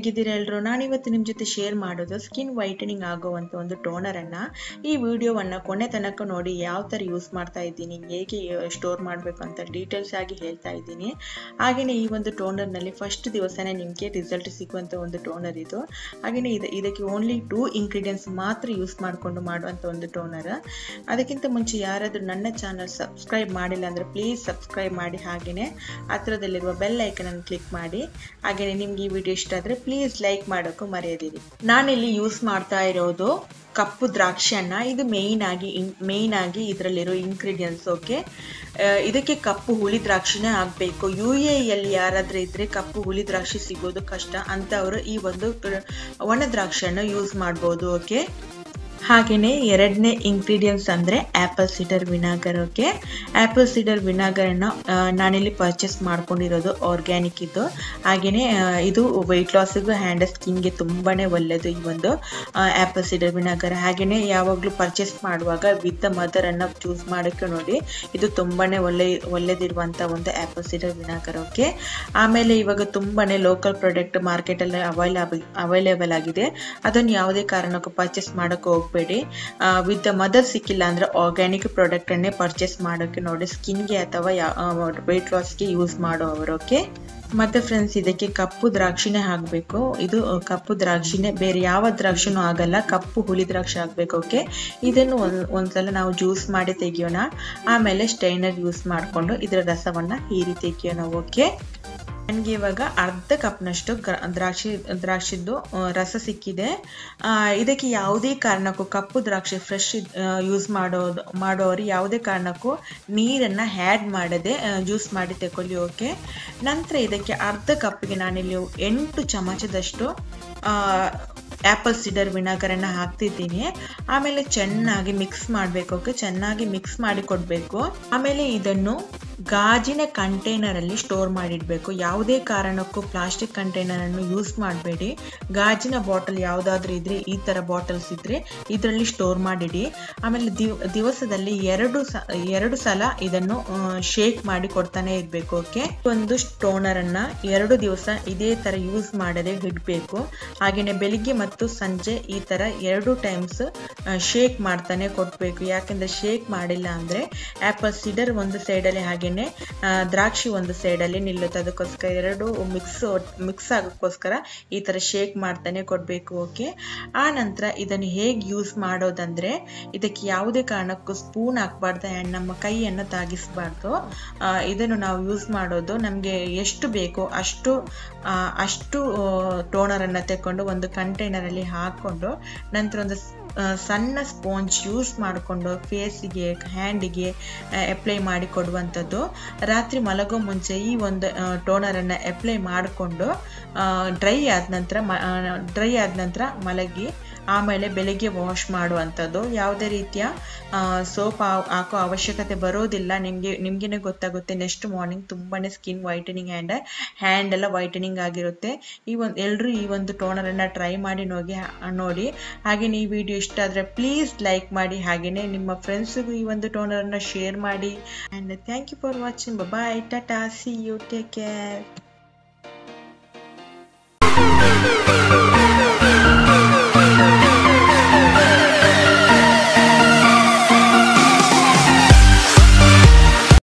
ಹೇಗಿದ್ದೀರಾ ಎಲ್ಲರೂ? ನಾನು ಇವತ್ತು ನಿಮ್ಮ ಜೊತೆ ಶೇರ್ ಮಾಡೋದು ಸ್ಕಿನ್ ವೈಟನಿಂಗ್ ಆಗುವಂತ ಒಂದು ಟೋನರ್ ಅನ್ನ. ಈ ವಿಡಿಯೋವನ್ನ ಕೊನೆ ತನಕ ನೋಡಿ ಯಾವ ತರ ಯೂಸ್ ಮಾಡ್ತಾ ಇದ್ದೀನಿ, ಹೇಗೆ ಸ್ಟೋರ್ ಮಾಡಬೇಕು ಅಂತ ಡೀಟೇಲ್ಸ್ ಆಗಿ ಹೇಳ್ತಾ ಇದ್ದೀನಿ. ಹಾಗೇನೇ ಈ ಒಂದು ಟೋನರ್ ನಲ್ಲಿ ಫಸ್ಟ್ ದಿವಸನೇ ನಿಮಗೆ ರಿಸಲ್ಟ್ ಸಿಗುವಂತ ಒಂದು ಟೋನರ್ ಇದು. ಹಾಗೇನೇ ಇದಕ್ಕೆ ಓನ್ಲಿ 2 ಇಂಗ್ರೀಡಿಯೆಂಟ್ಸ್ ಮಾತ್ರ ಯೂಸ್ ಮಾಡಿಕೊಂಡು ಮಾಡುವಂತ ಒಂದು ಟೋನರ್. ಅದಕ್ಕಿಂತ ಮುಂಚೆ ಯಾರಾದರೂ ನನ್ನ ಚಾನಲ್ ಸಬ್ಸ್ಕ್ರೈಬ್ ಮಾಡಿಲ್ಲ ಅಂದ್ರೆ ಪ್ಲೀಸ್ ಸಬ್ಸ್ಕ್ರೈಬ್ ಮಾಡಿ, ಹಾಗೇನೇ ಹತ್ರದಲ್ಲಿರುವ ಬೆಲ್ ಐಕನ್ ಅನ್ನು ಕ್ಲಿಕ್ ಮಾಡಿ. ಹಾಗೇನೇ ನಿಮ್ಗೆ ಈ ವಿಡಿಯೋ ಇಷ್ಟ ಆದ್ರೆ ಪ್ಲೀಸ್ ಲೈಕ್ ಮಾಡೋಕ್ಕೂ ಮರೆಯದಿರಿ. ನಾನಿಲ್ಲಿ ಯೂಸ್ ಮಾಡ್ತಾ ಇರೋದು ಕಪ್ಪು ದ್ರಾಕ್ಷಿಯನ್ನ. ಇದು ಮೇನ್ ಆಗಿ ಇದರಲ್ಲಿರೋ ಇಂಗ್ರೀಡಿಯೆಂಟ್ಸ್. ಓಕೆ, ಇದಕ್ಕೆ ಕಪ್ಪು ಹುಳಿ ದ್ರಾಕ್ಷಿನೇ ಆಗಬೇಕು. UAE ಯಲ್ಲಿ ಯಾರಾದ್ರೂ ಇದ್ರೆ ಕಪ್ಪು ಹುಳಿ ದ್ರಾಕ್ಷಿ ಸಿಗೋದು ಕಷ್ಟ ಅಂತವರು ಈ ಒಂದು ಒಣ ದ್ರಾಕ್ಷಿಯನ್ನು ಯೂಸ್ ಮಾಡ್ಬೋದು. ಓಕೆ, ಹಾಗೇನೆ ಎರಡನೇ ಇಂಗ್ರೀಡಿಯೆಂಟ್ಸ್ ಅಂದ್ರೆ apple cider vinegar. Okay, apple cider vinegar ಅನ್ನ ನಾನಿಲ್ಲಿ ಪರ್ಚೇಸ್ ಮಾಡ್ಕೊಂಡಿರೋದು ಆರ್ಗ್ಯಾನಿಕ್ ಇದ್ದು. ಹಾಗೇನೆ ಇದು ವೆಯ್ಟ್ ಲಾಸ್ಗೂ ಹ್ಯಾಂಡ್ ಸ್ಕಿನ್ಗೆ ತುಂಬಾನೇ ಒಳ್ಳೆಯದು ಈ ಒಂದು ಆಪಲ್ ಸಿಡರ್ ವಿನಾಗರ್. ಹಾಗೇನೆ ಯಾವಾಗಲೂ ಪರ್ಚೇಸ್ ಮಾಡುವಾಗ ವಿತ್ ಮದರ್ ಅನ್ನ ಚೂಸ್ ಮಾಡೋಕ್ಕೆ ನೋಡಿ, ಇದು ತುಂಬಾನೇ ಒಳ್ಳೆದಿರುವಂತ ಒಂದು ಆಪಲ್ ಸಿಡರ್ ವಿನಾಗರ್. ಓಕೆ, ಆಮೇಲೆ ಇವಾಗ ತುಂಬಾನೇ ಲೋಕಲ್ ಪ್ರಾಡಕ್ಟ್ ಮಾರ್ಕೆಟ್ ಅಲ್ಲಿ ಅವೈಲೇಬಲ್ ಆಗಿದೆ. ಅದನ್ನು ಯಾವುದೇ ಕಾರಣಕ್ಕೂ ಪರ್ಚೇಸ್ ಮಾಡಕ್ಕೆ ಹೋಗ್ಬೇಡಿ. ವಿತ್ ಮದರ್ ಸಿಕ್ಕಿಲ್ಲ ಅಂದ್ರೆ ಆರ್ಗ್ಯಾನಿಕ್ ಪ್ರಾಡಕ್ಟ್ ಅನ್ನೇ ಪರ್ಚೇಸ್ ಮಾಡೋಕೆ ನೋಡಿ, ಸ್ಕಿನ್ಗೆ ಅಥವಾ ವೆಯ್ಟ್ ಲಾಸ್ಗೆ ಯೂಸ್ ಮಾಡೋವರು. ಓಕೆ, ಮತ್ತೆ ಫ್ರೆಂಡ್ಸ್ ಇದಕ್ಕೆ ಕಪ್ಪು ದ್ರಾಕ್ಷಿನೇ ಹಾಕಬೇಕು. ಇದು ಕಪ್ಪು ದ್ರಾಕ್ಷಿನೇ, ಬೇರೆ ಯಾವ ದ್ರಾಕ್ಷಿನೂ ಆಗಲ್ಲ, ಕಪ್ಪು ಹುಳಿ ದ್ರಾಕ್ಷಿ ಹಾಕ್ಬೇಕು. ಓಕೆ, ಇದನ್ನು ಒಂದ್ಸಲ ನಾವು ಜ್ಯೂಸ್ ಮಾಡಿ ತೆಗಿಯೋಣ. ಆಮೇಲೆ ಸ್ಟೈನರ್ ಯೂಸ್ ಮಾಡಿಕೊಂಡು ಇದರ ರಸವನ್ನ ಹೀರಿ ತೆಗಿಯೋಣ. ಓಕೆ, ನನಗೆ ಇವಾಗ ಅರ್ಧ ಕಪ್ನಷ್ಟು ದ್ರಾಕ್ಷಿದ್ದು ರಸ ಸಿಕ್ಕಿದೆ. ಇದಕ್ಕೆ ಯಾವುದೇ ಕಾರಣಕ್ಕೂ ಕಪ್ಪು ದ್ರಾಕ್ಷಿ ಫ್ರೆಶ್ ಯೂಸ್ ಮಾಡೋರು ಯಾವುದೇ ಕಾರಣಕ್ಕೂ ನೀರನ್ನು ಆ್ಯಡ್ ಮಾಡದೆ ಜ್ಯೂಸ್ ಮಾಡಿ ತಗೊಳ್ಳಿ. ಓಕೆ, ನಂತರ ಇದಕ್ಕೆ ಅರ್ಧ ಕಪ್ಗೆ ನಾನಿಲ್ಲಿ 8 ಚಮಚದಷ್ಟು ಆಪಲ್ ಸಿಡರ್ ವಿನಾಗರನ್ನು ಹಾಕ್ತಿದ್ದೀನಿ. ಆಮೇಲೆ ಚೆನ್ನಾಗಿ ಮಿಕ್ಸ್ ಮಾಡಬೇಕು. ಓಕೆ, ಚೆನ್ನಾಗಿ ಮಿಕ್ಸ್ ಮಾಡಿ ಕೊಡಬೇಕು. ಆಮೇಲೆ ಇದನ್ನು ಗಾಜಿನ ಕಂಟೈನರ್ ಅಲ್ಲಿ ಸ್ಟೋರ್ ಮಾಡಿಡಬೇಕು. ಯಾವುದೇ ಕಾರಣಕ್ಕೂ ಪ್ಲಾಸ್ಟಿಕ್ ಕಂಟೈನರ್ ಅನ್ನು ಯೂಸ್ ಮಾಡಬೇಡಿ. ಗಾಜಿನ ಬಾಟಲ್ ಯಾವುದಾದ್ರೂ ಇದ್ರೆ, ಈ ತರ ಬಾಟಲ್ಸ್ ಇದ್ರೆ ಇದರಲ್ಲಿ ಸ್ಟೋರ್ ಮಾಡಿಡಿ. ಆಮೇಲೆ ದಿವಸದಲ್ಲಿ ಎರಡು ಸಲ ಇದನ್ನು ಶೇಕ್ ಮಾಡಿ ಕೊಡ್ತಾನೆ ಇರಬೇಕು. ಓಕೆ, ಒಂದು ಟೋನರ್ ಅನ್ನ 2 ದಿವಸ ಇದೇ ತರ ಯೂಸ್ ಮಾಡದೆ ಇಡಬೇಕು. ಹಾಗೇನೆ ಬೆಳಿಗ್ಗೆ ಮತ್ತು ಸಂಜೆ ಈ ತರ 2 ಟೈಮ್ಸ್ ಶೇಕ್ ಮಾಡ್ತಾನೆ ಕೊಡ್ಬೇಕು. ಯಾಕಂದ್ರೆ ಶೇಕ್ ಮಾಡಿಲ್ಲ ಅಂದ್ರೆ ಆಪಲ್ ಸಿಡರ್ ಒಂದು ಸೈಡಲ್ಲಿ ಹಾಗೇನೆ ದ್ರಾಕ್ಷಿ ಒಂದು ಸೈಡಲ್ಲಿ ನಿಲ್ಲುತ್ತೆ. ಅದಕ್ಕೋಸ್ಕರ 2 ಮಿಕ್ಸ್ ಆಗೋಕ್ಕೋಸ್ಕರ ಈ ತರ ಶೇಕ್ ಮಾಡ್ತಾನೆ ಕೊಡ್ಬೇಕು. ಓಕೆ, ಆ ನಂತರ ಇದನ್ನು ಹೇಗೆ ಯೂಸ್ ಮಾಡೋದಂದ್ರೆ, ಇದಕ್ಕೆ ಯಾವುದೇ ಕಾರಣಕ್ಕೂ ಸ್ಪೂನ್ ಹಾಕ್ಬಾರ್ದು ಆ್ಯಂಡ್ ನಮ್ಮ ಕೈಯನ್ನು ತಾಗಿಸ್ಬಾರ್ದು. ಇದನ್ನು ನಾವು ಯೂಸ್ ಮಾಡೋದು ನಮಗೆ ಎಷ್ಟು ಬೇಕೋ ಅಷ್ಟು ಟೋನರ್ ಅನ್ನ ತೆಕ್ಕೊಂಡು ಒಂದು ಕಂಟೈನರ್ ಅಲ್ಲಿ ಹಾಕೊಂಡು, ನಂತರ ಒಂದು ಸಣ್ಣ ಸ್ಪಾಂಜ್ ಯೂಸ್ ಮಾಡಿಕೊಂಡು ಫೇಸಿಗೆ ಹ್ಯಾಂಡಿಗೆ ಅಪ್ಲೈ ಮಾಡಿ ಕೊಡುವಂಥದ್ದು. ರಾತ್ರಿ ಮಲಗೋ ಮುಂಚೆ ಈ ಒಂದು ಟೋನರ್ ಅನ್ನ ಅಪ್ಲೈ ಮಾಡಿಕೊಂಡು ಡ್ರೈ ಆದ ನಂತರ ಮಲಗಿ ಆಮೇಲೆ ಬೆಳಿಗ್ಗೆ ವಾಶ್ ಮಾಡುವಂಥದ್ದು. ಯಾವುದೇ ರೀತಿಯ ಸೋಪ್ ಹಾಕೋ ಅವಶ್ಯಕತೆ ಬರೋದಿಲ್ಲ. ನಿಮ್ಗೆ ಗೊತ್ತಾಗುತ್ತೆ ನೆಕ್ಸ್ಟ್ ಮಾರ್ನಿಂಗ್ ತುಂಬಾನೇ ಸ್ಕಿನ್ ವೈಟನಿಂಗ್ ಹ್ಯಾಂಡ್ ಎಲ್ಲ ವೈಟನಿಂಗ್ ಆಗಿರುತ್ತೆ. ಎಲ್ಲರೂ ಈ ಒಂದು ಟೋನರ್ ಅನ್ನ ಟ್ರೈ ಮಾಡಿ ನೋಡಿ. ಹಾಗೇನೆ ಈ ವಿಡಿಯೋ ಇಷ್ಟ ಆದ್ರೆ ಪ್ಲೀಸ್ ಲೈಕ್ ಮಾಡಿ, ಹಾಗೇನೆ ನಿಮ್ಮ ಫ್ರೆಂಡ್ಸ್ಗೂ ಈ ಒಂದು ಟೋನರ್ ಅನ್ನ ಶೇರ್ ಮಾಡಿ. And thank you for watching. Bye, tata, see you, take care.